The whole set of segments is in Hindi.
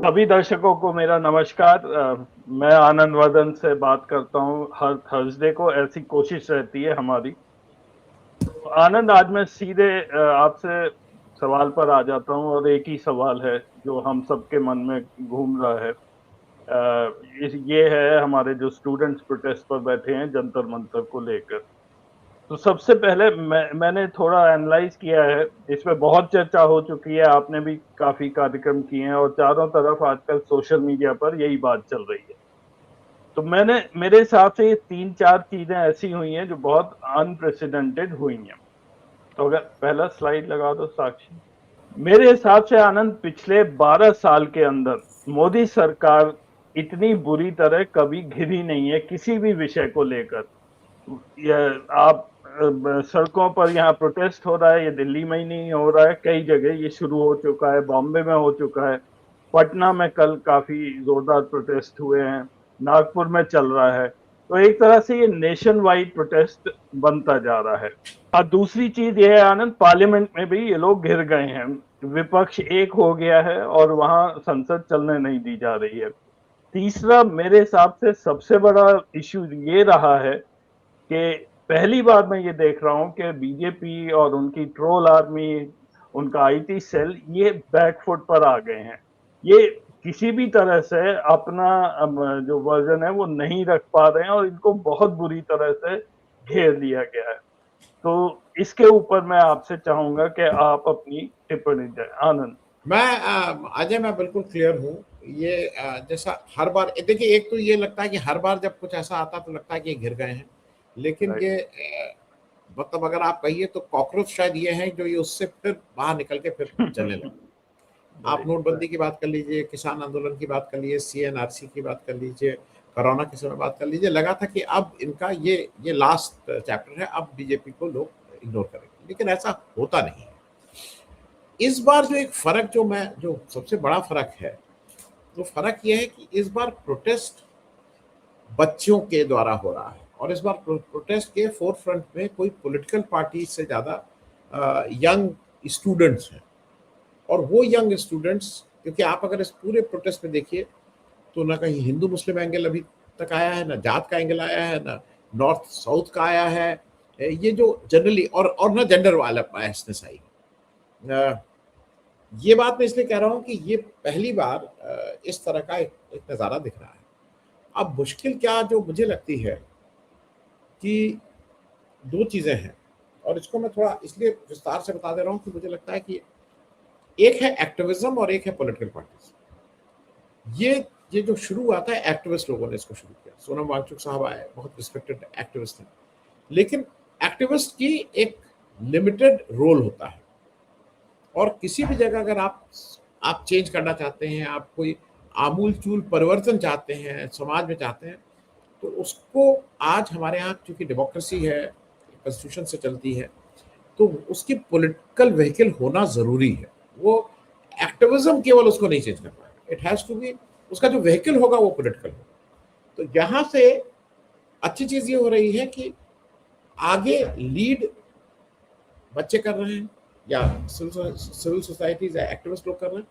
सभी दर्शकों को मेरा नमस्कार। मैं आनंद वर्धन से बात करता हूँ। हर थर्सडे को ऐसी कोशिश रहती है हमारी। तो आनंद, आज मैं सीधे आपसे सवाल पर आ जाता हूँ और एक ही सवाल है जो हम सबके मन में घूम रहा है। ये है हमारे जो स्टूडेंट्स प्रोटेस्ट पर बैठे हैं जंतर मंतर को लेकर। तो सबसे पहले मैंने थोड़ा एनालाइज किया है। इसमें बहुत चर्चा हो चुकी है, आपने भी काफी कार्यक्रम किए हैं और चारों तरफ आजकल सोशल मीडिया पर यही बात चल रही है। तो मेरे हिसाब से ये तीन चार चीजें ऐसी हुई हैं जो बहुत अनप्रेसिडेंटेड हुई हैं। तो अगर पहला स्लाइड लगा दो साक्षी। मेरे हिसाब से आनंद, पिछले 12 साल के अंदर मोदी सरकार इतनी बुरी तरह कभी घिरी नहीं है किसी भी विषय को लेकर। आप सड़कों पर यहाँ प्रोटेस्ट हो रहा है, ये दिल्ली में ही नहीं हो रहा है, कई जगह ये शुरू हो चुका है, बॉम्बे में हो चुका है, पटना में कल काफी जोरदार प्रोटेस्ट हुए हैं, नागपुर में चल रहा है। तो एक तरह से ये नेशन वाइड प्रोटेस्ट बनता जा रहा है। और दूसरी चीज ये है आनंद, पार्लियामेंट में भी ये लोग घिर गए हैं। विपक्ष एक हो गया है और वहां संसद चलने नहीं दी जा रही है। तीसरा, मेरे हिसाब से सबसे बड़ा इश्यू ये रहा है कि पहली बार मैं ये देख रहा हूँ कि बीजेपी और उनकी ट्रोल आर्मी, उनका आईटी सेल, ये बैकफुट पर आ गए हैं। ये किसी भी तरह से अपना जो वर्जन है वो नहीं रख पा रहे हैं और इनको बहुत बुरी तरह से घेर लिया गया है। तो इसके ऊपर मैं आपसे चाहूंगा कि आप अपनी टिप्पणी दें। आनंद। अजय, मैं बिल्कुल क्लियर हूँ। ये जैसा हर बार देखिए, एक तो ये लगता है कि हर बार जब कुछ ऐसा आता तो लगता है कि ये घिर गए हैं, लेकिन राइट। ये मतलब अगर आप कहिए तो कॉकरोच शायद ये हैं जो ये उससे फिर बाहर निकल के फिर चलने लगे। आप राइट। नोटबंदी की बात कर लीजिए, किसान आंदोलन की बात कर लीजिए, सीएनआरसी की बात कर लीजिए, कोरोना के समय बात कर लीजिए, लगा था कि अब इनका ये लास्ट चैप्टर है, अब बीजेपी को लोग इग्नोर करेंगे, लेकिन ऐसा होता नहीं है। इस बार जो एक फर्क जो सबसे बड़ा फर्क है, वो फर्क ये है कि इस बार प्रोटेस्ट बच्चों के द्वारा हो रहा है और इस बार प्रोटेस्ट के फोर फ्रंट में कोई पॉलिटिकल पार्टी से ज्यादा यंग स्टूडेंट्स हैं। और वो यंग स्टूडेंट्स, क्योंकि आप अगर इस पूरे प्रोटेस्ट में देखिए तो ना कहीं हिंदू मुस्लिम एंगल अभी तक आया है, ना जात का एंगल आया है, ना नॉर्थ साउथ का आया है। ये जो जनरली और ना जेंडर वाला बायसनेस आई। ये बात मैं इसलिए कह रहा हूं कि ये पहली बार इस तरह का एक नज़ारा दिख रहा है। अब मुश्किल क्या जो मुझे लगती है कि दो चीज़ें हैं, और इसको मैं थोड़ा इसलिए विस्तार से बता दे रहा हूं कि मुझे लगता है कि एक है एक्टिविज्म और एक है पॉलिटिकल पार्टीज। ये जो शुरू हुआ था, एक्टिविस्ट लोगों ने इसको शुरू किया। सोनम वांगचुक साहब आए, बहुत रिस्पेक्टेड एक्टिविस्ट हैं, लेकिन एक्टिविस्ट की एक लिमिटेड रोल होता है और किसी भी जगह अगर आप चेंज करना चाहते हैं, आप कोई आमूल चूल परिवर्तन चाहते हैं, समाज में चाहते हैं, तो उसको आज हमारे यहाँ चूंकि डेमोक्रेसी है, कॉन्स्टिट्यूशन से चलती है, तो उसकी पॉलिटिकल व्हीकल होना जरूरी है। वो एक्टिविज्म केवल उसको नहीं चेंज कर पाएगा, इट हैज टू बी, उसका जो व्हीकल होगा वो पॉलिटिकल होगा। तो यहाँ से अच्छी चीज ये हो रही है कि आगे लीड बच्चे कर रहे हैं या सिविल सोसाइटीज या एक्टिविस्ट लोग कर रहे हैं,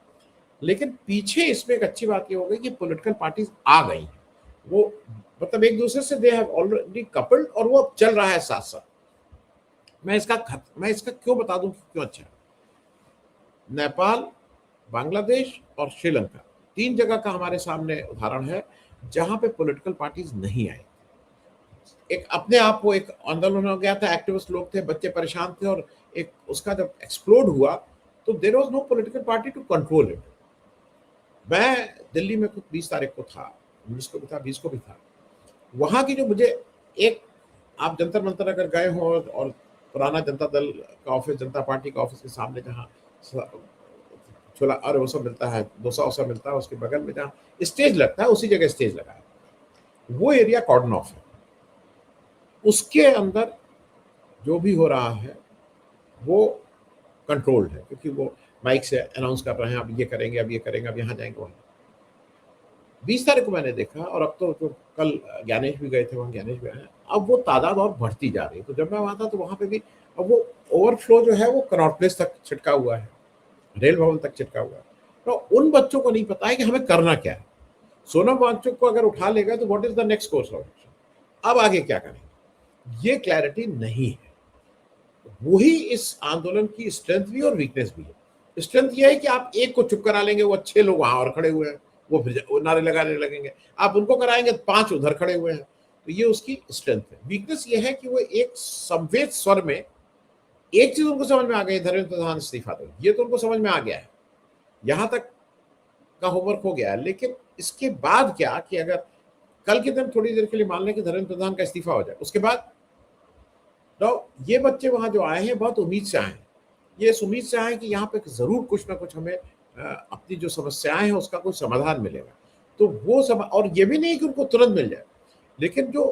लेकिन पीछे इसमें एक अच्छी बात ये हो गई कि पॉलिटिकल पार्टीज आ गई। वो मतलब एक दूसरे से दे हैव ऑलरेडी कपल्ड और वो अब चल रहा है साथ साथ। मैं इसका क्यों बता दूं क्यों अच्छा है। नेपाल, बांग्लादेश और श्रीलंका, तीन जगह का हमारे सामने उदाहरण है जहां पे पॉलिटिकल पार्टीज नहीं आई। एक अपने आप वो एक आंदोलन हो गया था, एक्टिविस्ट लोग थे, बच्चे परेशान थे, और एक उसका जब एक्सप्लोड हुआ तो there was no political party to control it. मैं दिल्ली में खुद 20 तारीख को था, 19 को भी था, 20 को भी था। वहां की जो मुझे एक, आप जंतर मंतर अगर गए हो और पुराना जनता दल का ऑफिस, जनता पार्टी का ऑफिस के सामने जहाँ छोला और वो सब मिलता है, डोसा वोसा मिलता है, उसके बगल में जहाँ स्टेज लगता है, उसी जगह स्टेज लगा है। वो एरिया कॉर्डन ऑफ है। उसके अंदर जो भी हो रहा है वो कंट्रोल्ड है, क्योंकि वो माइक से अनाउंस कर रहे हैं, अब ये करेंगे, अब ये करेंगे, अब यहाँ जाएंगे, वहाँ। 20 तारीख को मैंने देखा, और अब तो जो कल ज्ञानेश भी गए थे, वहाँ ज्ञानेश भी आए, अब वो तादाद और बढ़ती जा रही है। तो जब मैं वहाँ था तो वहाँ पे भी अब वो ओवरफ्लो जो है वो कनॉट प्लेस तक छिटका हुआ है, रेल भवन तक छिटका हुआ है। तो उन बच्चों को नहीं पता है कि हमें करना क्या है। सोनम वांगचुक को अगर उठा लेगा तो what is the next course of action, अब आगे क्या करेंगे, ये क्लैरिटी नहीं है। वही इस आंदोलन की स्ट्रेंथ भी और वीकनेस भी है। स्ट्रेंथ ये है कि आप एक को चुप करा लेंगे, वो 6 लोग वहां और खड़े हुए हैं, वो फिर वो नारे लगाने लगेंगे, आप उनको कराएंगे 5 उधर खड़े हुए हैं, तो ये उसकी स्ट्रेंथ है। वीकनेस ये है कि वो एक संवेद स्वर में एक चीज उनको समझ में आ गई, धर्मेंद्र प्रधान इस्तीफा दो, ये तो उनको समझ में आ गया है, यहां तक का होमवर्क हो गया है। लेकिन इसके बाद क्या कि अगर कल के दिन थोड़ी देर के लिए मान लें कि धर्मेंद्र प्रधान का इस्तीफा हो जाए, उसके बाद तो ये बच्चे वहां जो आए हैं बहुत उम्मीद से आए हैं, ये इस उम्मीद से आए हैं कि यहाँ पे जरूर कुछ ना कुछ हमें अपनी जो समस्याएं हैं उसका कोई समाधान मिलेगा। तो वो और ये भी नहीं कि उनको तुरंत मिल जाए, लेकिन जो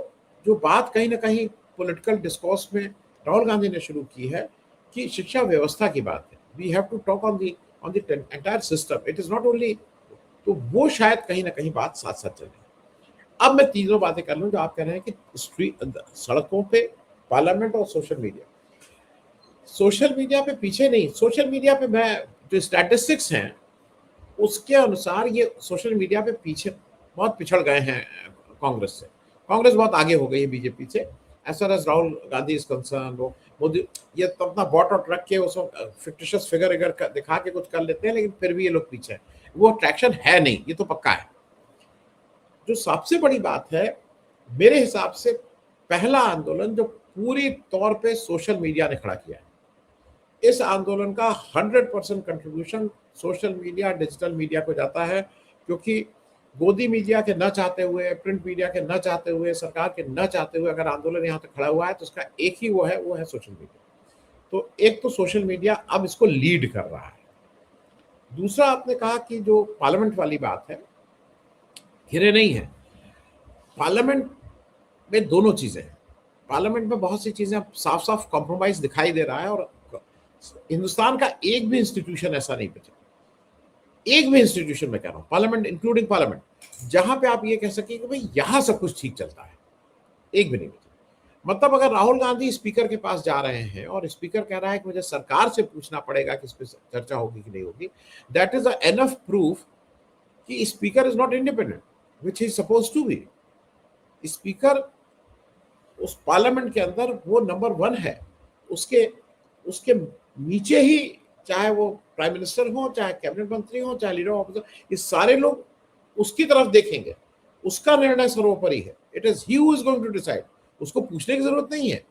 जो बात कहीं ना कहीं पॉलिटिकल डिस्कोर्स में राहुल गांधी ने शुरू की है कि शिक्षा व्यवस्था की बात है, we have to talk on the entire system, it is not only, तो वो शायद कहीं ना कहीं बात साथ साथ चल रही है। अब मैं तीनों बातें कर लूं जो आप कह रहे हैं कि स्ट्रीट, सड़कों पे, पार्लियामेंट और सोशल मीडिया। सोशल मीडिया पे पीछे नहीं, सोशल मीडिया पे मैं जो स्टैटिस्टिक्स हैं उसके अनुसार ये सोशल मीडिया पे पीछे बहुत पिछड़ गए हैं कांग्रेस से। कांग्रेस बहुत आगे हो गई है बीजेपी से as far as Rahul Gandhi is concern. वो मोदी ये तो अपना बॉट आउट रख के उसको फिक्टिशियस फिगर अगर दिखा के कुछ कर लेते हैं, लेकिन फिर भी ये लोग पीछे हैं, वो अट्रैक्शन है नहीं, ये तो पक्का है। जो सबसे बड़ी बात है मेरे हिसाब से, पहला आंदोलन जो पूरी तौर पे सोशल मीडिया ने खड़ा किया है, इस आंदोलन का 100% contribution social media, digital media को जाता है, क्योंकि गोदी मीडिया के न चाहते हुए, प्रिंट मीडिया के न चाहते हुए, सरकार के न चाहते हुए अगर आंदोलन यहाँ तक खड़ा हुआ है तो उसका एक ही वो है सोशल मीडिया। तो एक तो सोशल मीडिया अब इसको लीड कर रहा है। दूसरा आपने कहा कि जो पार्लियामेंट वाली बात है, घिरे नहीं है, पार्लियामेंट में दोनों चीजें हैं। पार्लियामेंट में बहुत सी चीजें साफ साफ कॉम्प्रोमाइज दिखाई दे रहा है, और हिंदुस्तान का एक भी इंस्टीट्यूशन ऐसा नहीं बचा, एक भी इंस्टीट्यूशन में कह रहा हूं, पार्लियामेंट इंक्लूडिंग पार्लियामेंट, जहां पे आप ये कह सके कि भाई यहां सब कुछ ठीक चलता है, एक भी नहीं बचा। मतलब अगर राहुल गांधी स्पीकर के पास जा रहे हैं और स्पीकर कह रहा है कि मुझे सरकार से पूछना पड़ेगा कि इस पर चर्चा होगी कि नहीं होगी, दैट इज एनफ प्रूफ कि speaker is not independent, which is suppose to be. Speaker उस पार्लियामेंट के अंदर वो नंबर 1 है, उसके उसके नीचे ही चाहे वो प्राइम मिनिस्टर हो, चाहे कैबिनेट मंत्री हो, चाहे लीडर ऑफ ऑपोजिशन, ये सारे लोग उसकी तरफ देखेंगे, उसका निर्णय सर्वोपरि है। It is he who is going to decide, उसको पूछने की जरूरत नहीं है,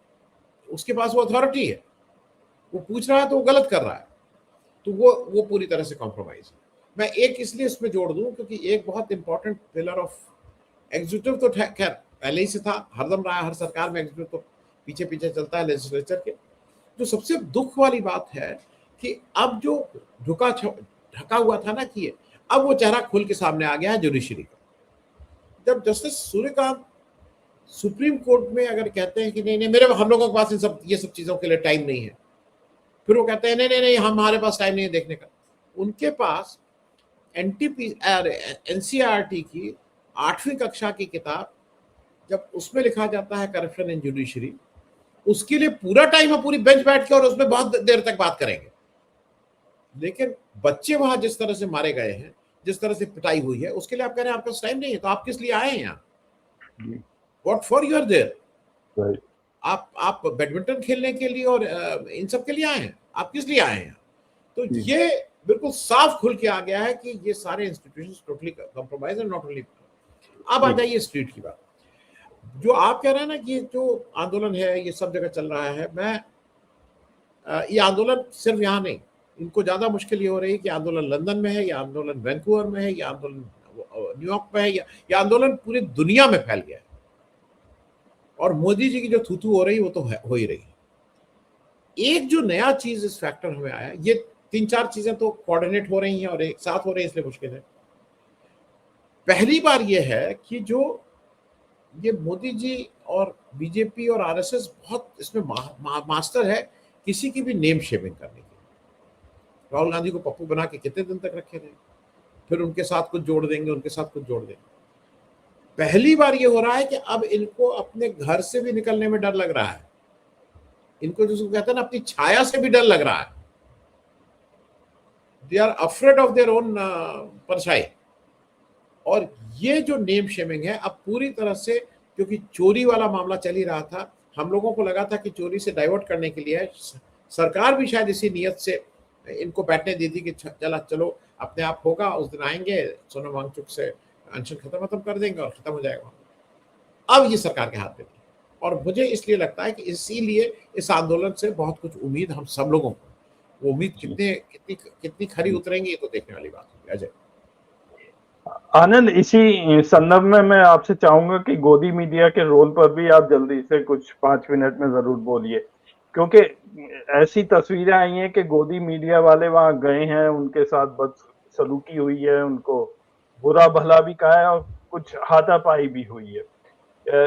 उसके पास वो अथॉरिटी है, वो पूछ रहा है तो वो गलत कर रहा है, तो वो पूरी तरह से कॉम्प्रोमाइज है। मैं एक इसलिए इसमें जोड़ दूं क्योंकि एक बहुत इंपॉर्टेंट पिलर ऑफ एग्जीक्यूटिव तो खैर पहले ही से था, हरदम रहा है, हर सरकार में एग्जीक्यूटिव तो पीछे पीछे चलता है लेजिस्लेचर के। जो सबसे दुख वाली बात है कि अब जो ढका हुआ था ना कि अब वो चेहरा खुल के सामने आ गया है जुडिशरी का। जब जस्टिस सूर्यकांत सुप्रीम कोर्ट में अगर कहते हैं कि नहीं मेरे हम लोगों के पास ये सब चीजों के लिए टाइम नहीं है, फिर वो कहते हैं नहीं हमारे पास टाइम नहीं है देखने का। उनके पास एनसीईआरटी की 8वीं कक्षा की किताब, जब उसमें लिखा जाता है करप्शन इन जुडिशरी, उसके लिए पूरा टाइम है, पूरी बेंच बैठ के और उसमें बहुत देर तक बात करेंगे। लेकिन बच्चे वहां जिस तरह से मारे गए हैं, जिस तरह से पिटाई हुई है, उसके लिए आप कह रहे हैं आपका टाइम नहीं है, तो आप किस लिए आए हैं यहाँ? What for you are there? आप बैडमिंटन खेलने के लिए और इन सब के लिए आए हैं? आप किस लिए आए हैं? तो ये बिल्कुल साफ खुल के आ गया है कि ये सारे इंस्टीट्यूशंस टोटली कॉम्प्रोमाइज है, नॉट ओनली। अब आ जाइए स्ट्रीट की बात। जो आप कह रहे हैं ना कि जो आंदोलन है ये सब जगह चल रहा है, मैं ये आंदोलन सिर्फ यहाँ नहीं, इनको ज्यादा मुश्किल ये हो रही है कि आंदोलन लंदन में है, या आंदोलन वैंकूवर में है, या आंदोलन न्यूयॉर्क में है, या आंदोलन पूरी दुनिया में फैल गया है। और मोदी जी की जो थूथू हो रही वो तो हो ही रही। एक जो नया चीज इस फैक्टर में आया, ये 3-4 चीजें तो कोऑर्डिनेट हो रही हैं और एक साथ हो रही है, इसलिए मुश्किल है। पहली बार ये है कि जो ये मोदी जी और बीजेपी और आरएसएस बहुत इसमें मास्टर है किसी की भी नेम शेमिंग करने की। राहुल गांधी को पप्पू बना के कितने दिन तक रखे रहे, फिर उनके साथ कुछ जोड़ देंगे, उनके साथ कुछ जोड़ देंगे। पहली बार ये हो रहा है कि अब इनको अपने घर से भी निकलने में डर लग रहा है, इनको जिसको कहते हैं ना अपनी छाया से भी डर लग रहा है। They are afraid of their own परछाई। और ये जो नेम शेमिंग है अब पूरी तरह से, क्योंकि चोरी वाला मामला चल ही रहा था, हम लोगों को लगा था कि चोरी से डाइवर्ट करने के लिए सरकार भी शायद इसी नियत से इनको बैठने दी थी कि चला चलो अपने आप होगा, उस दिन आएंगे, सोनम वांगचुक से अनशन खत्म कर देंगे और खत्म हो जाएगा। अब ये सरकार के हाथ में थी, और मुझे इसलिए लगता है कि इसीलिए इस आंदोलन से बहुत कुछ उम्मीद हम सब लोगों को, वो उम्मीद कितनी खरी उतरेंगी ये तो देखने वाली बात होगी। अजय आनंद, इसी संदर्भ में मैं आपसे चाहूंगा कि गोदी मीडिया के रोल पर भी आप जल्दी से कुछ 5 मिनट में जरूर बोलिए, क्योंकि ऐसी तस्वीरें आई हैं कि गोदी मीडिया वाले वहां गए हैं, उनके साथ बदसलूकी हुई है, उनको बुरा भला भी कहा है और कुछ हाथापाई भी हुई है।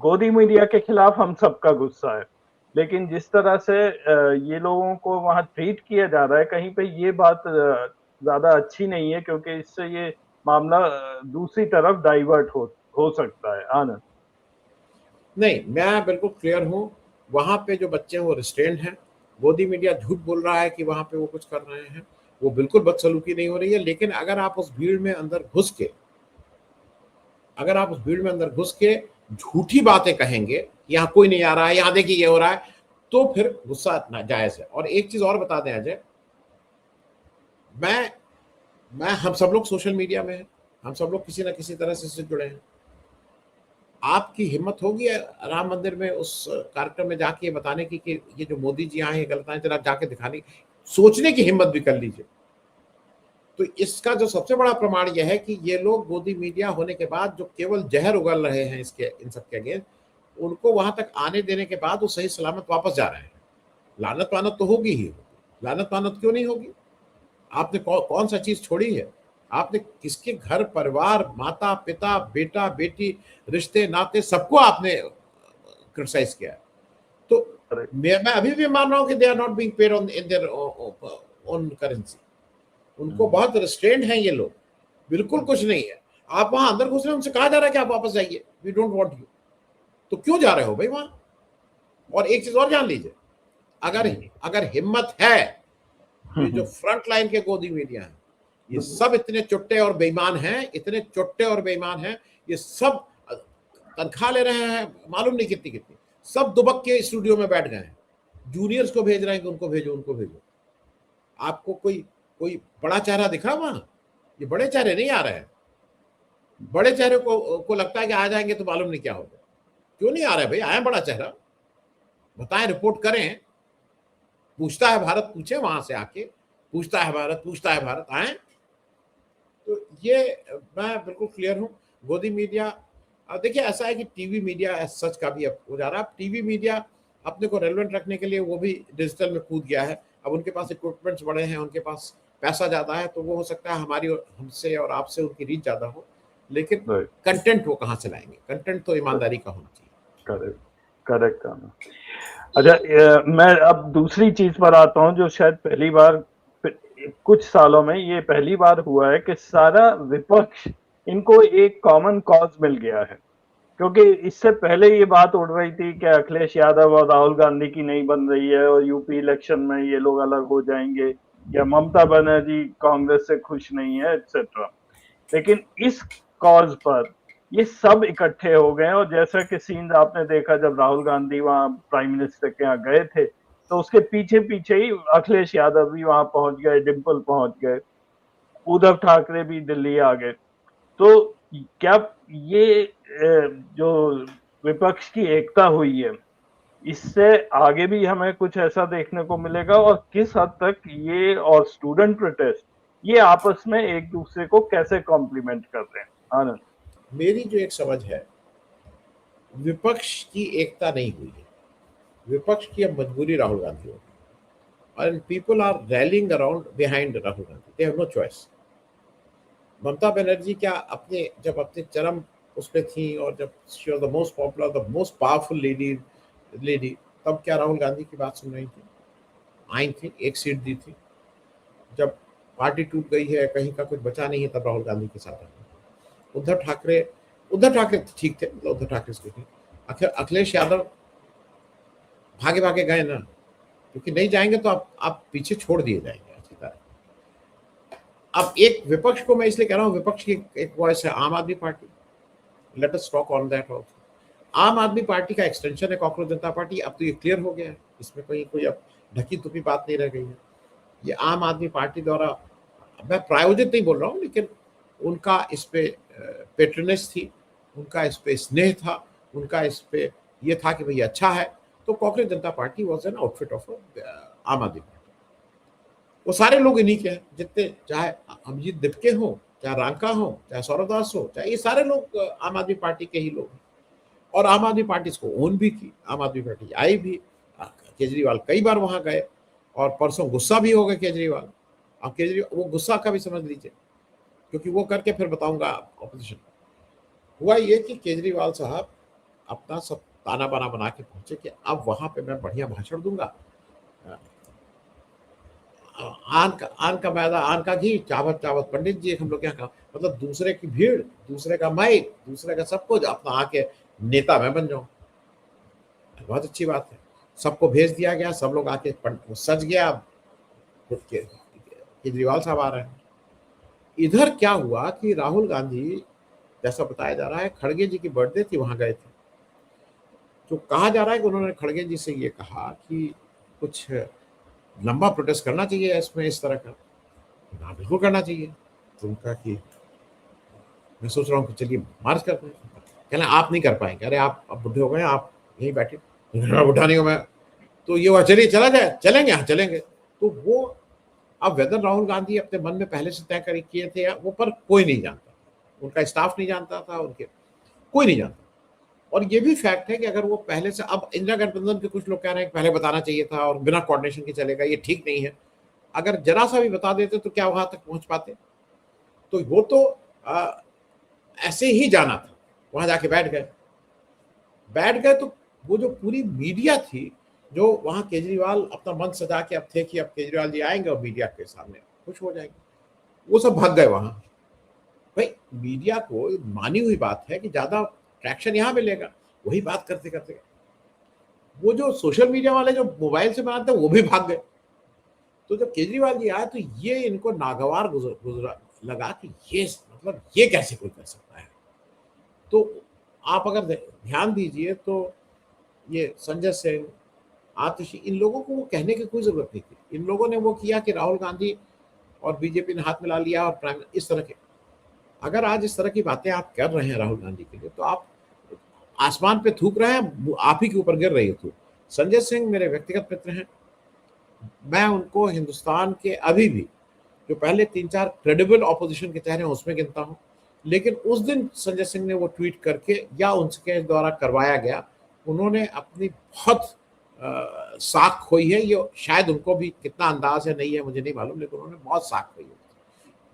गोदी मीडिया के खिलाफ हम सबका गुस्सा है, लेकिन जिस तरह से ये लोगों को वहां ट्रीट किया जा रहा है, कहीं पे ये बात ज्यादा अच्छी नहीं है, क्योंकि इससे ये मामला दूसरी तरफ डाइवर्ट हो सकता है। आनंद। नहीं, मैं बिल्कुल क्लियर हूँ, वहाँ पे जो बच्चे हैं वो रिस्ट्रेंड हैं। गोदी मीडिया झूठ बोल रहा है कि वहाँ पे वो कुछ कर रहे हैं, वो बिल्कुल बदसलूकी नहीं हो रही है। लेकिन अगर आप उस भीड़ में अंदर घुस के झूठी बातें कहेंगे, यहाँ कोई नहीं आ रहा है, यहाँ देखिए ये हो रहा है, तो फिर गुस्सा नाजायज है। और एक चीज और बता दें अजय, हम सब लोग सोशल मीडिया में हैं, हम सब लोग किसी ना किसी तरह से इससे जुड़े हैं। आपकी हिम्मत होगी राम मंदिर में उस कार्यक्रम में जाके बताने की कि ये जो मोदी जी आए हैं गलत आए, जरा जाके दिखाने की, सोचने की हिम्मत भी कर लीजिए। तो इसका जो सबसे बड़ा प्रमाण यह है कि ये लोग गोदी मीडिया होने के बाद जो केवल जहर उगल रहे हैं इन सब के अगेंस्ट, उनको वहां तक आने देने के बाद वो सही सलामत वापस जा रहे हैं। लानत वानत तो होगी ही, लानत वानत क्यों नहीं होगी? आपने कौन सा चीज छोड़ी है? आपने किसके घर परिवार, माता पिता, बेटा बेटी, रिश्ते नाते, सबको आपने क्रिटिसाइज किया है। तो मैं अभी भी मान रहा हूं कि they are not being paid on in their own currency. उनको बहुत रिस्ट्रेंड हैं ये लोग, बिल्कुल कुछ नहीं है। आप वहां अंदर घुस रहे हैं, उनसे कहा जा रहा है कि आप वापस जाइए, वी डोंट वांट यू। तो क्यों जा रहे हो भाई वहां? और एक चीज और जान लीजिए, अगर हिम्मत है, ये जो फ्रंट लाइन के गोदी मीडिया है, ये सब इतने चुट्टे और बेईमान हैं, ये सब तनख्वाह ले रहे हैं मालूम नहीं कितनी, सब दुबक के स्टूडियो में बैठ गए हैं, जूनियर्स को भेज रहे हैं कि उनको भेजो। आपको कोई बड़ा चेहरा दिख रहा वहां? ये बड़े चेहरे नहीं आ रहे हैं। बड़े चेहरे को लगता है कि आ जाएंगे तो मालूम नहीं क्या होगा। क्यों नहीं आ रहा है भाई? आए बड़ा चेहरा, बताएं, रिपोर्ट करें। पूछता है भारत, पूछे वहां से आके, पूछता है भारत, आए। तो ये मैं बिल्कुल क्लियर हूं। गोदी मीडिया, देखिए ऐसा है कि टीवी मीडिया सच का भी अब हो जा रहा है। अब टीवी मीडिया अपने को रेलेवेंट रखने के लिए वो भी डिजिटल में कूद गया है। अब उनके पास इक्विपमेंट्स बड़े हैं, उनके पास पैसा ज्यादा है, तो वो हो सकता है हमसे और आपसे उनकी रीच ज्यादा हो, लेकिन कंटेंट वो कहाँ से लाएंगे? कंटेंट तो ईमानदारी का होना चाहिए। करेक्ट। अच्छा, मैं अब दूसरी चीज पर आता हूं, जो शायद पहली बार कुछ सालों में ये पहली बार हुआ है कि सारा विपक्ष इनको एक कॉमन कॉज मिल गया है। क्योंकि इससे पहले ये बात उड़ रही थी कि अखिलेश यादव और राहुल गांधी की नहीं बन रही है और यूपी इलेक्शन में ये लोग अलग हो जाएंगे, या ममता बनर्जी कांग्रेस से खुश नहीं है, एक्सेट्रा। लेकिन इस कॉज पर ये सब इकट्ठे हो गए, और जैसा कि सीन आपने देखा जब राहुल गांधी वहां प्राइम मिनिस्टर के यहाँ गए थे, तो उसके पीछे पीछे ही अखिलेश यादव भी वहां पहुंच गए, डिम्पल पहुंच गए, उद्धव ठाकरे भी दिल्ली आ गए। तो क्या ये जो विपक्ष की एकता हुई है, इससे आगे भी हमें कुछ ऐसा देखने को मिलेगा, और किस हद तक ये और स्टूडेंट प्रोटेस्ट ये आपस में एक दूसरे को कैसे कॉम्प्लीमेंट कर रहे हैं? आनंद। मेरी जो एक समझ है, विपक्ष की एकता नहीं हुई है, विपक्ष की अब मजबूरी राहुल गांधी होगी, और people are rallying around behind Rahul Gandhi, they have no choice. Mamata Banerjee क्या जब अपने चरम उस पे थी, और जब she was the most popular, the most powerful lady, तब क्या राहुल गांधी की बात सुन रही थी? आई थी, एक सीट दी थी। जब पार्टी टूट गई है, कहीं का कुछ बचा नहीं है, तब राहुल गांधी के साथ आई। उद्धव ठाकरे ठीक थे, मतलब उद्धव ठाकरे ठीक। अखिलेश यादव भागे गए ना, क्योंकि नहीं जाएंगे तो आप पीछे छोड़ दिए जाएंगे अच्छी तरह। अब एक विपक्ष को मैं इसलिए कह रहा हूँ, विपक्ष की एक वॉइस है आम आदमी party, let us talk on that also. आम आदमी पार्टी का एक्सटेंशन है कॉकरोच जनता पार्टी, अब तो ये क्लियर हो गया है, इसमें कोई अब ढकी तुपी बात नहीं रह गई है। ये आम आदमी पार्टी द्वारा, मैं प्रायोजित नहीं बोल रहा हूँ, लेकिन उनका इस पे पेट्रनेस थी, उनका इस पे स्नेह था, उनका इस पे ये था कि भाई अच्छा है, तो cockroach Janata party was an outfit of आम आदमी पार्टी। वो सारे लोग इन्हीं के हैं, जितने, चाहे अभिजीत दिपके हो, चाहे रांका हो, चाहे सौरभ दास हो, चाहे ये सारे लोग आम आदमी पार्टी के ही लोग हैं। और आम आदमी पार्टी इसको ओन भी की, आम आदमी पार्टी आई भी, केजरीवाल कई बार वहां गए, और परसों गुस्सा भी हो गए केजरीवाल। अब केजरीवाल वो गुस्सा का भी समझ लीजिए, क्योंकि वो करके फिर बताऊंगा ऑपोजिशन। हुआ ये कि केजरीवाल साहब अपना सब ताना बाना बना के पहुंचे कि अब वहां पे मैं बढ़िया भाषण दूंगा, आन का मैदा, आन का घी, चावत चावत पंडित जी, हम लोग यहाँ का मतलब दूसरे की भीड़, दूसरे का माइक, दूसरे का सब कुछ, अपना आके नेता मैं बन जाऊं। बहुत अच्छी बात है, सबको भेज दिया गया, सब लोग आके सज गया, केजरीवाल साहब आ रहे हैं। इधर क्या हुआ कि राहुल गांधी, जैसा बताया जा रहा है, खड़गे जी की बर्थडे थी, वहां गए थे। तो कहा जा रहा है कि उन्होंने खड़गे जी से ये कहा कि कुछ लंबा प्रोटेस्ट करना चाहिए इसमें, इस तरह का। हाँ बिल्कुल करना चाहिए। तो उनका कि मैं सोच रहा हूँ कि चलिए मार्च करते हैं। कहना आप नहीं कर पाएंगे, अरे आप अब बुढ़े हो गए, आप यहीं बैठे, बुढ़ा नहीं हो मैं। तो ये हुआ चलिए चला जाए, चलेंगे, हाँ चलेंगे। तो वो अब वेदर राहुल गांधी अपने मन में पहले से तय कर किए थे वो, पर कोई नहीं जानता, उनका स्टाफ नहीं जानता था, उनके कोई नहीं जानता। और ये भी फैक्ट है कि अगर वो पहले से, अब इंदिरा गठबंधन के कुछ लोग कह रहे हैं कि पहले बताना चाहिए था और बिना कोऑर्डिनेशन के चलेगा, ये ठीक नहीं है। अगर जरा सा भी बता देते तो क्या वहां तक पहुंच पाते? तो वो तो ऐसे ही जाना था, वहां जाके बैठ गए। तो वो जो पूरी मीडिया थी, जो वहां केजरीवाल अपना मन सजा के अब थे कि अब केजरीवाल जी आएंगे और मीडिया के सामने खुश हो जाएंगे, वो सब भाग गए वहां। भाई मीडिया को मानी हुई बात है कि ज्यादा ट्रैक्शन यहां मिलेगा, वही बात करते करते वो जो सोशल मीडिया वाले जो मोबाइल से बनाते हैं वो भी भाग गए। तो जब केजरीवाल जी आए तो ये इनको नागवार गुजरा लगा कि ये मतलब ये कैसे कोई कर सकता है। तो आप अगर ध्यान दीजिए तो ये संजय सिंह, आतिशी, इन लोगों को वो कहने की कोई जरूरत नहीं थी। इन लोगों ने वो किया कि राहुल गांधी और बीजेपी ने हाथ मिला लिया और प्राइम, इस तरह के। अगर आज इस तरह की बातें आप कर रहे हैं राहुल गांधी के लिए, तो आप आसमान पे थूक रहे हैं, आप ही के ऊपर गिर रही है थूक। संजय सिंह मेरे व्यक्तिगत मित्र हैं, मैं उनको हिंदुस्तान के अभी भी जो पहले 3-4 क्रेडिबल ऑपोजिशन के चेहरे हैं उसमें गिनता हूं। लेकिन उस दिन संजय सिंह ने वो ट्वीट करके या उनके द्वारा करवाया गया, उन्होंने अपनी बहुत साख खोई है। ये शायद उनको भी कितना अंदाज है नहीं है मुझे नहीं मालूम, लेकिन उन्होंने बहुत साख खोई है।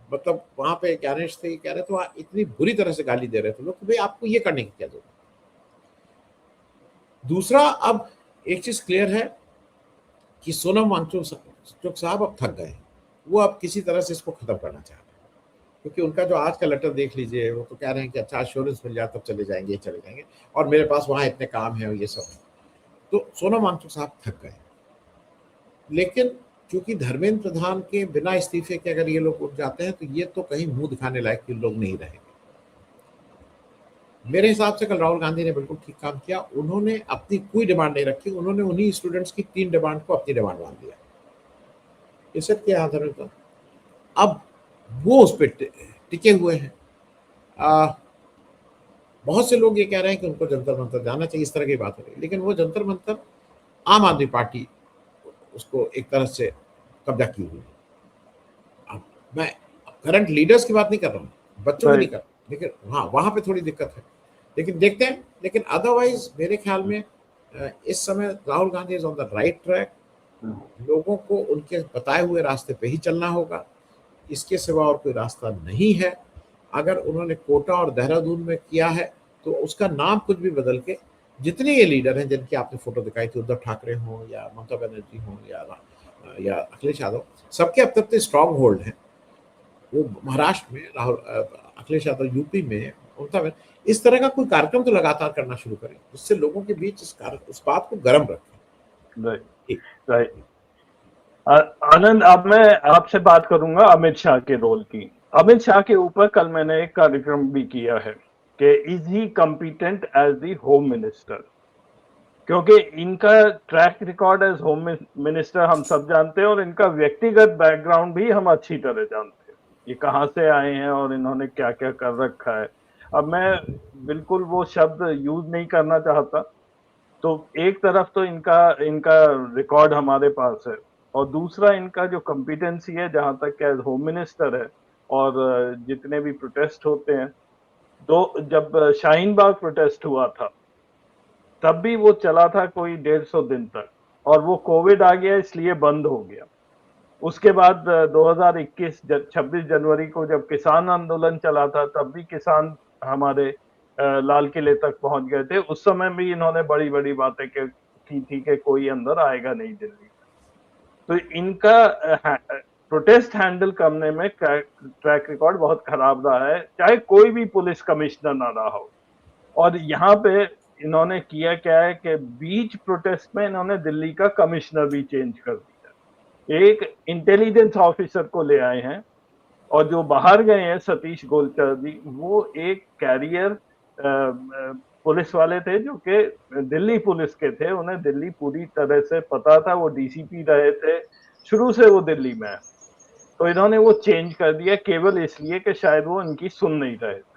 मतलब वहां पे ज्ञानेश थे, कह रहे थे वहां इतनी बुरी तरह से गाली दे रहे थे लोग कि भाई आपको ये करने की क्या जरूरत। दूसरा, अब एक चीज क्लियर है कि सोनम वांगचुक साहब अब थक गए, वो अब किसी तरह से इसको खत्म करना चाह रहे हैं। क्योंकि उनका जो आज का लेटर देख लीजिए, वो तो कह रहे हैं कि अच्छा एश्योरेंस मिल जाए तब चले जाएंगे, और मेरे पास वहां इतने काम है और ये सब है। तो सोनम वांगचुक साहब थक गए। लेकिन क्योंकि धर्मेंद्र प्रधान के बिना इस्तीफे के अगर ये लोग उठ जाते हैं तो ये तो कहीं मुंह दिखाने लायक के लोग नहीं रहेंगे। मेरे हिसाब से कल राहुल गांधी ने बिल्कुल ठीक काम किया। उन्होंने अपनी कोई डिमांड नहीं रखी, उन्होंने उन्हीं स्टूडेंट्स की 3 डिमांड को अपनी डिमांड मान लिया। इसे के आधार पर अब वो उस पर टिके हुए हैं। बहुत से लोग ये कह रहे हैं कि उनको जंतर मंतर जाना चाहिए, इस तरह की बात हो रही है। लेकिन वो जंतर मंतर आम आदमी पार्टी उसको एक तरह से कब्जा की हुई है। अब मैं करंट लीडर्स की बात नहीं कर रहा हूँ, बच्चों की नहीं कर रहा, लेकिन हाँ वहां पे थोड़ी दिक्कत है, लेकिन देखते हैं। लेकिन अदरवाइज मेरे ख्याल में इस समय Rahul Gandhi is on the right track. लोगों को उनके बताए हुए रास्ते पे ही चलना होगा, इसके सिवा और कोई रास्ता नहीं है। अगर उन्होंने कोटा और देहरादून में किया है तो उसका नाम कुछ भी बदल के, जितने ये लीडर हैं जिनकी आपने फोटो दिखाई थी, उद्धव ठाकरे हो या ममता बनर्जी हो या अखिलेश यादव, सबके अब तक स्ट्रांग होल्ड हैं। वो महाराष्ट्र में राहुल, अखिलेश यादव यूपी में, ममता में, इस तरह का कोई कार्यक्रम तो लगातार करना शुरू करें जिससे लोगों के बीच उस बात को गर्म रखें। राइट। आनंद, अब मैं आपसे बात करूंगा अमित शाह के रोल की। अमित शाह के ऊपर कल मैंने एक कार्यक्रम भी किया है कि is he competent as the home minister, क्योंकि इनका track record as home minister हम सब जानते हैं और इनका व्यक्तिगत बैकग्राउंड भी हम अच्छी तरह जानते हैं, ये कहाँ से आए हैं और इन्होंने क्या क्या कर रखा है। अब मैं बिल्कुल वो शब्द यूज नहीं करना चाहता। तो एक तरफ तो इनका इनका रिकॉर्ड हमारे पास है, और दूसरा इनका जो कॉम्पिटेंसी है जहां तक एज होम मिनिस्टर है। और जितने भी प्रोटेस्ट होते हैं, तो जब शाहीन बाग प्रोटेस्ट हुआ था, तब भी वो चला था कोई 150 दिन तक, और वो कोविड आ गया इसलिए बंद हो गया। उसके बाद 2021 26 जनवरी को जब किसान आंदोलन चला था, तब भी किसान हमारे लाल किले तक पहुंच गए थे। उस समय भी इन्होंने बड़ी बड़ी बातें की थी कि कोई अंदर आएगा नहीं दिल्ली। तो इनका प्रोटेस्ट हैंडल करने में ट्रैक रिकॉर्ड बहुत खराब रहा है, चाहे कोई भी पुलिस कमिश्नर ना रहा हो। और यहाँ पे इन्होंने किया क्या है कि बीच प्रोटेस्ट में इन्होंने दिल्ली का कमिश्नर भी चेंज कर दिया। एक इंटेलिजेंस ऑफिसर को ले आए हैं, और जो बाहर गए हैं सतीश गोलचर जी, वो एक कैरियर पुलिस वाले थे जो कि दिल्ली पुलिस के थे, उन्हें दिल्ली पूरी तरह से पता था, वो डीसीपी रहे थे, शुरू से वो दिल्ली में है। तो इन्होंने वो चेंज कर दिया केवल इसलिए कि शायद वो इनकी सुन नहीं रहे थे।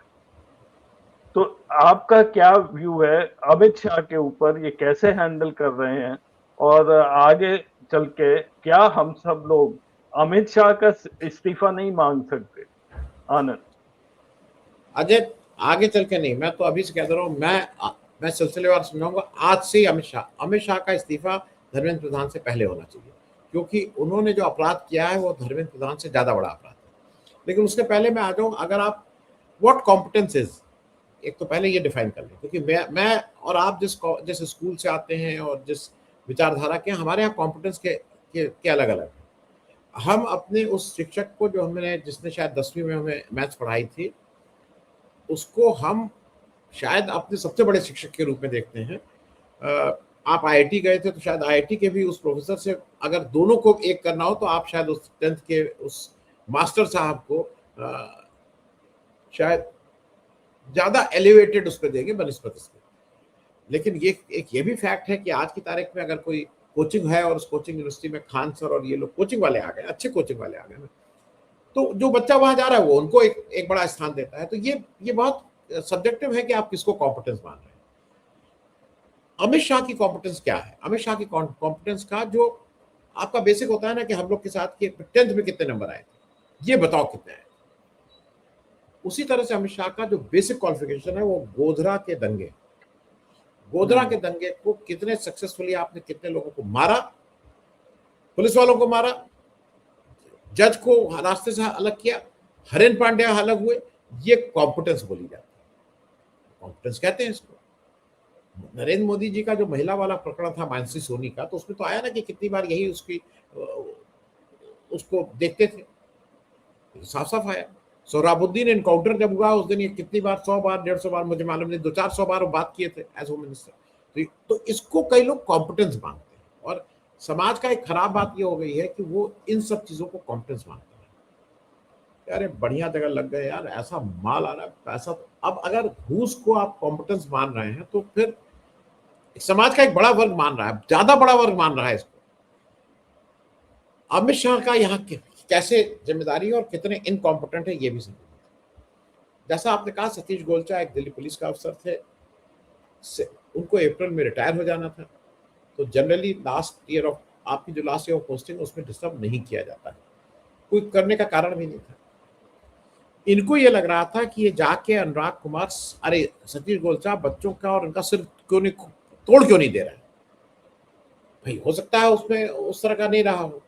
तो आपका क्या व्यू है अमित शाह के ऊपर, ये कैसे हैंडल कर रहे हैं, और आगे चल के क्या हम सब लोग अमित शाह का इस्तीफा नहीं मांग सकते? आनंद। अजय, आगे चल के नहीं, मैं तो अभी से कह रहा हूँ, मैं सिलसिलेवार समझाऊंगा। आज से ही अमित शाह का इस्तीफा धर्मेंद्र प्रधान से पहले होना चाहिए, क्योंकि उन्होंने जो अपराध किया है वो धर्मेंद्र प्रधान से ज्यादा बड़ा अपराध है। लेकिन उसके पहले मैं आ जाऊँ, अगर आप व्हाट कॉम्पिटेंस इज, एक तो पहले ये डिफाइन कर लें, क्योंकि मैं और आप जिस स्कूल से आते हैं और जिस विचारधारा के, हमारे यहाँ कॉम्पिटेंस के अलग अलग। हम अपने उस शिक्षक को, जो हमने जिसने शायद 10वीं में हमें मैथ्स पढ़ाई थी, उसको हम शायद अपने सबसे बड़े शिक्षक के रूप में देखते हैं। आप आईआईटी गए थे तो शायद आईआईटी के भी उस प्रोफेसर से अगर दोनों को एक करना हो तो आप शायद उस 10th के उस मास्टर साहब को शायद ज्यादा एलिवेटेड उस पर देंगे बनस्पत इसके। लेकिन ये भी फैक्ट है कि आज की तारीख में अगर कोई कोचिंग है और उस कोचिंग यूनिवर्सिटी में खान सर और ये लोग कोचिंग वाले आ गए, अच्छे कोचिंग वाले आ गए, तो जो बच्चा वहां जा रहा है वो उनको एक बड़ा स्थान देता है। तो ये बहुत सब्जेक्टिव है कि आप किसको कॉम्पिटेंस मान रहे हैं। अमित शाह की कॉम्पिटेंस क्या है? अमित शाह की कॉम्पिटेंस का जो आपका बेसिक होता है ना, कि हम लोग के साथ कि 10th में कितने नंबर आए थे, ये बताओ कितने आए। उसी तरह से अमित शाह का जो बेसिक क्वालिफिकेशन है वो गोधरा के दंगे को कितने सक्सेसफुली आपने कितने लोगों को मारा, पुलिस वालों को मारा, जज को रास्ते से अलग किया, हरेन पांड्या अलग हुए, ये कॉम्पिटेंस बोली जाती है, कॉम्पिटेंस कहते हैं इसको। नरेंद्र मोदी जी का जो महिला वाला प्रकरण था मानसी सोनी का, तो उसमें तो आया ना कि कितनी बार यही उसको देखते थे, साफ साफ आया। सोहराबुद्दीन एनकाउंटर जब हुआ उस दिन, ये कितनी बार, 100 बार 150 बार, मुझे मालूम नहीं, 200-400 बार वो बात किए थे एज होम मिनिस्टर। तो इसको कई लोग कॉम्पिटेंस मानते हैं, और समाज का एक खराब बात ये हो गई है कि वो इन सब चीजों को कॉम्पिटेंस मानते हैं। अरे बढ़िया जगह लग गए यार, ऐसा माल आ रहा है, पैसा। अब अगर घूस को आप कॉम्पिटेंस मान रहे हैं तो फिर समाज का एक बड़ा वर्ग मान रहा है, ज्यादा बड़ा वर्ग मान रहा है इसको। अमित शाह का यहाँ कैसे जिम्मेदारी और कितने इनकॉम्पिटेंट है ये भी समझ। जैसा आपने कहा, सतीश गोलचा एक दिल्ली पुलिस का अफसर थे, उनको अप्रैल में रिटायर हो जाना था। तो जनरली लास्ट ईयर ऑफ आपकी जो लास्ट ईयर ऑफ पोस्टिंग, उसमें डिस्टर्ब नहीं किया जाता है, कोई करने का कारण भी नहीं था। इनको ये लग रहा था कि ये जाके अनुराग कुमार, अरे सतीश गोलचा बच्चों का और उनका सिर क्यों नहीं तोड़ क्यों नहीं दे रहा है भाई, हो सकता है उसमें उस तरह का नहीं रहा हो।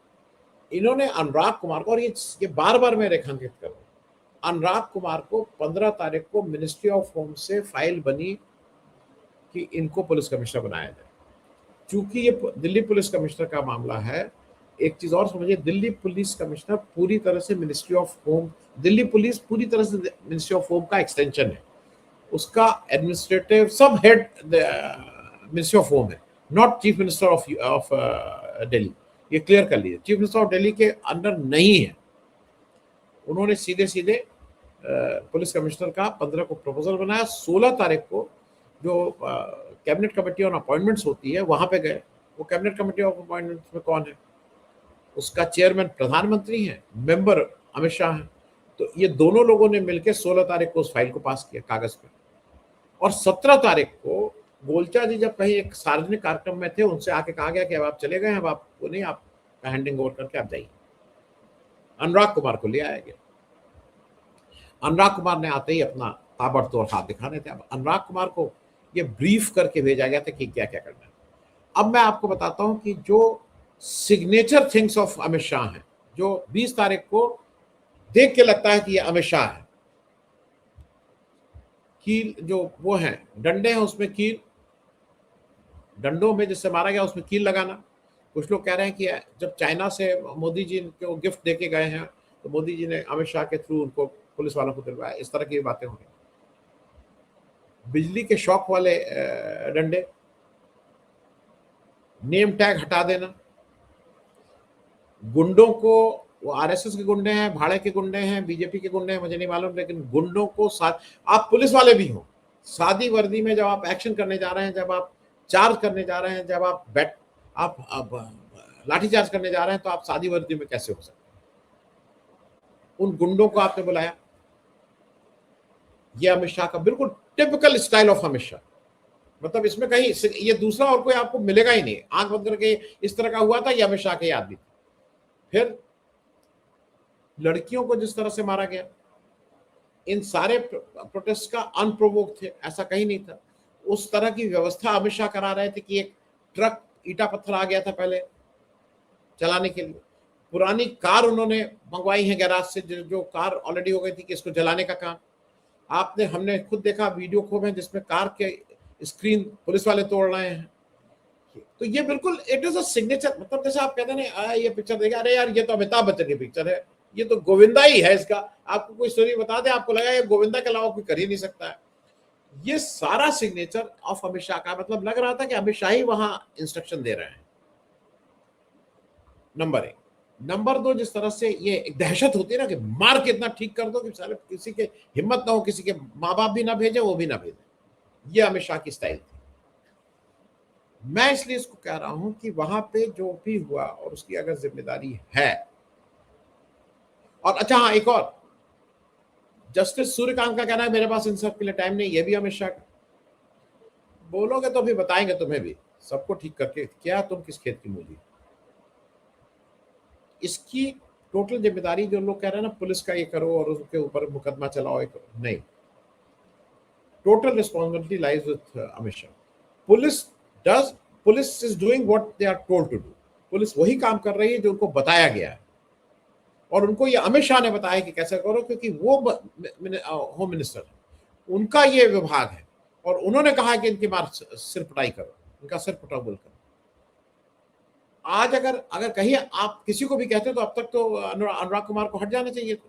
इन्होंने अनुराग कुमार को, और ये बार बार मैं रेखांकित कर रहा हूं, अनुराग कुमार को 15 तारीख को मिनिस्ट्री ऑफ होम से फाइल बनी कि इनको पुलिस कमिश्नर बनाया जाए। चूंकि ये दिल्ली पुलिस कमिश्नर का मामला है, एक चीज और समझिए, दिल्ली पुलिस कमिश्नर पूरी तरह से ministry of home, Delhi police पूरी तरह से मिनिस्ट्री ऑफ होम का एक्सटेंशन है। उसका एडमिनिस्ट्रेटिव सब हेड मिनिस्ट्री ऑफ होम है, not chief minister of Delhi. ये क्लियर कर लीजिए, चीफ मिनिस्टर ऑफ दिल्ली के अंडर नहीं है। उन्होंने सीधे सीधे पुलिस कमिश्नर का 15 को प्रपोजल बनाया, 16 तारीख को जो कैबिनेट कमेटी ऑन अपॉइंटमेंट्स होती है वहां पे गए। वो कैबिनेट कमेटी ऑफ अपॉइंटमेंट्स में कौन है? उसका चेयरमैन प्रधानमंत्री है, मेंबर अमित शाह है। तो ये दोनों लोगों ने मिलकर 16 तारीख को उस फाइल को पास किया कागज पे, और 17 तारीख को गोलचा जी जब कहीं एक सार्वजनिक कार्यक्रम में थे, उनसे आके कहा गया कि अब आप चले गए, अब आपको नहीं, आप हैंडिंग ओवर करके आप जाइए। अनुराग कुमार को ले आया गया। अनुराग कुमार ने आते ही अपना ताबड़तोड़ हाथ दिखाने थे। अब अनुराग कुमार को ये ब्रीफ करके भेजा गया था कि क्या क्या करना है। अब मैं आपको बताता हूं कि जो signature things of Amit Shah है, जो 20 तारीख को देख के लगता है कि ये अमित शाह है, कील जो वो है, डंडे हैं उसमें कील, डंडों में जिससे मारा गया उसमें कील लगाना। कुछ लोग कह रहे हैं कि जब चाइना से मोदी जी को गिफ्ट देके गए हैं तो मोदी जी ने अमित शाह के थ्रू उनको पुलिस वालों को दिलवाया, इस तरह की बातें हो रही। बिजली के शॉक वाले डंडे, नेम टैग हटा देना, गुंडों को, वो आरएसएस के गुंडे हैं, भाड़े के गुंडे हैं, बीजेपी के गुंडे हैं, मुझे नहीं मालूम, लेकिन गुंडों को साथ, आप पुलिस वाले भी हो, सादी वर्दी में जब आप एक्शन करने जा रहे हैं, जब आप चार्ज करने जा रहे हैं, जब आप लाठीचार्ज करने जा रहे हैं, तो आप सादी वर्दी में कैसे हो सकते हैं? उन गुंडों को आपने बुलाया। ये अमित शाह का बिल्कुल typical style of Amit Shah, मतलब इसमें कहीं ये दूसरा और कोई आपको मिलेगा ही नहीं। आंख बंद करके इस तरह का हुआ था, ये अमित शाह के आदमी थे। फिर लड़कियों को जिस तरह से मारा गया, इन सारे प्रोटेस्ट का अनप्रोवोक थे, ऐसा कहीं नहीं था। उस तरह की व्यवस्था अमित शाह करा रहे थे कि एक ट्रक ईटा पत्थर आ गया था पहले चलाने के लिए, पुरानी कार उन्होंने मंगवाई है गैराज से, जो कार ऑलरेडी हो गई थी, कि इसको जलाने का काम। हमने खुद देखा वीडियो खूब है जिसमें कार के स्क्रीन पुलिस वाले तोड़ रहे हैं। तो ये बिल्कुल इट इज अ सिग्नेचर, मतलब जैसे आप कहते हैं ये पिक्चर देखे, अरे यार ये तो अमिताभ बच्चन की पिक्चर है, ये तो गोविंदा ही है इसका। आपको कोई स्टोरी बता दे, आपको लगा ये गोविंदा के अलावा कोई कर ही नहीं सकता है। ये सारा सिग्नेचर ऑफ अमित शाह का, मतलब लग रहा था कि अमित शाह ही वहां इंस्ट्रक्शन दे रहे हैं। नंबर 1। नंबर 2, जिस तरह से ये एक दहशत होती है ना कि मार के इतना ठीक कर दो कि सारे किसी के हिम्मत ना हो, किसी के माँ बाप भी ना भेजे, वो भी ना भेजे, ये अमित शाह की स्टाइल थी। मैं इसलिए इसको कह रहा हूं कि वहां पे जो भी हुआ और उसकी अगर जिम्मेदारी है, और अच्छा हाँ, एक और, जस्टिस सूर्यकांत का कहना है मेरे पास इन सब के लिए टाइम नहीं, ये भी अमित शाह का। बोलोगे तो भी बताएंगे तुम्हें भी, सबको ठीक करके, क्या तुम किस खेत की मूली। इसकी टोटल जिम्मेदारी जो लोग कह रहे हैं ना पुलिस का ये करो और उसके ऊपर मुकदमा चलाओ, नहीं, total responsibility lies with Amit Shah. Police is doing what they are told to do. Police वही काम कर रही है जो उनको बताया गया है, और उनको ये अमित शाह ने बताया कि कैसे करो, क्योंकि वो होम मिनिस्टर है, उनका ये विभाग है, और उन्होंने कहा कि इनकी मार सिर पिटाई करो, इनका सिर पिटाबुल करो। आज अगर कहीं आप किसी को भी कहते हो तो अब तक तो अनुराग कुमार को हट जाना चाहिए। तो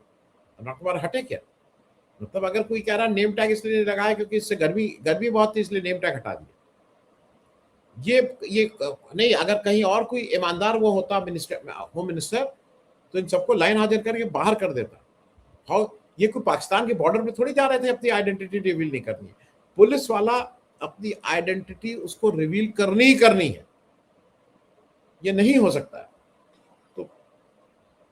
अनुराग कुमार हटे क्या? मतलब अगर कोई कह रहा नेम टैग इसलिए लगाया क्योंकि इससे गर्मी बहुत थी इसलिए नेम टैग हटा दिया, ये नहीं। अगर कहीं और कोई ईमानदार वो होता होम मिनिस्टर, तो इन सबको लाइन हाजिर करके बाहर कर देता। और ये कोई पाकिस्तान के बॉर्डर पे थोड़ी जा रहे थे अपनी आइडेंटिटी रिवील नहीं करनी है। पुलिस वाला अपनी आइडेंटिटी उसको रिवील करनी ही करनी है, ये नहीं हो सकता है। तो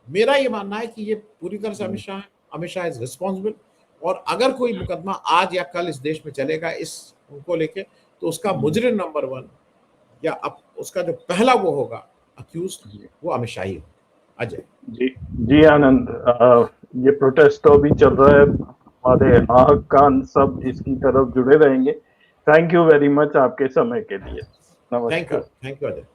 मेरा ये मानना है कि ये पूरी तरह से अमित शाह इज रिस्पॉन्सिबल, और अगर कोई मुकदमा आज या कल इस देश में चलेगा इस उनको लेके, तो उसका मुजरिम नंबर 1 या अब उसका जो पहला वो होगा अक्यूज्ड, वो अमित शाह ही होगा। अजय जी आनंद, ये प्रोटेस्ट तो अभी चल रहा है, हमारे आँख कान सब इसकी तरफ जुड़े रहेंगे। थैंक यू वेरी मच आपके समय के लिए। नमस्कार। Thank you Ajay.